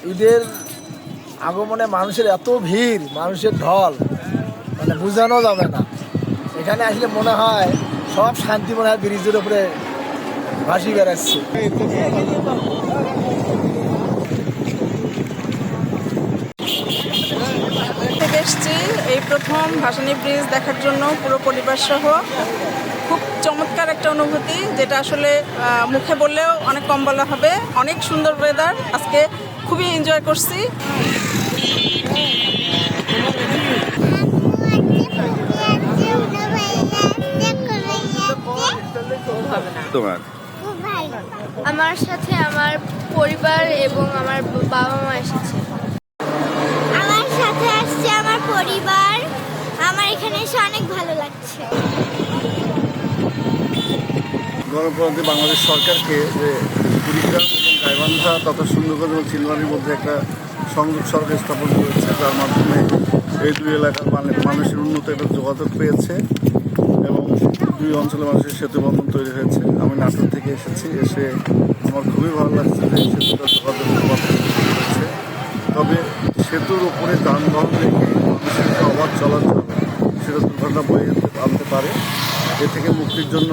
ঈদের আগমনে মানুষের এত ভিড়, মানুষের ঢল, মানে বোঝানো যাবে না। এখানে আসলে মনে হয় সব শান্তি মনে হয় ব্রিজের উপরে ভাসি বেড়াচ্ছে। থেকে এসছি এই প্রথম ভাসানী ব্রিজ দেখার জন্য পুরো পরিবার সহ। খুব চমৎকার একটা অনুভূতি, যেটা আসলে মুখে বললেও অনেক কম বলা হবে। অনেক সুন্দর ওয়েদার, আজকে খুবই এনজয় করছি। আমার সাথে আমার পরিবার এবং আমার বাবা মা এসেছে। আমার সাথে আসছে আমার পরিবার। আমার এখানে এসে অনেক ভালো লাগছে। গণপ্রজাতন্ত্রী বাংলাদেশ সরকারকে যে কুড়িগ্রাম এবং গাইবান্ধা তথা সুন্দরগঞ্জ এবং চিলমারির মধ্যে একটা সংযোগ সড়ক স্থাপন করেছে, যার মাধ্যমে এই দুই এলাকার মানুষের উন্নত একটা যোগাযোগ পেয়েছে এবং দুই অঞ্চলের মানুষের সেতু বন্ধন তৈরি হয়েছে। আমি নাটোর থেকে এসেছি, এসে আমার খুবই ভালো লাগছে যে এই সেতুটা যোগাযোগ হয়েছে। তবে সেতুর উপরে যানবাহন রেখে মানুষের যে অবাধ চলাচল, সেটা দুর্ঘটনা বয়ে আনতে পারে। এ থেকে মুক্তির জন্য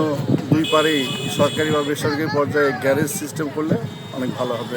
দুই পারেই সরকারি বা বেসরকারি পর্যায়ে গ্যারেজ সিস্টেম করলে অনেক ভালো হবে।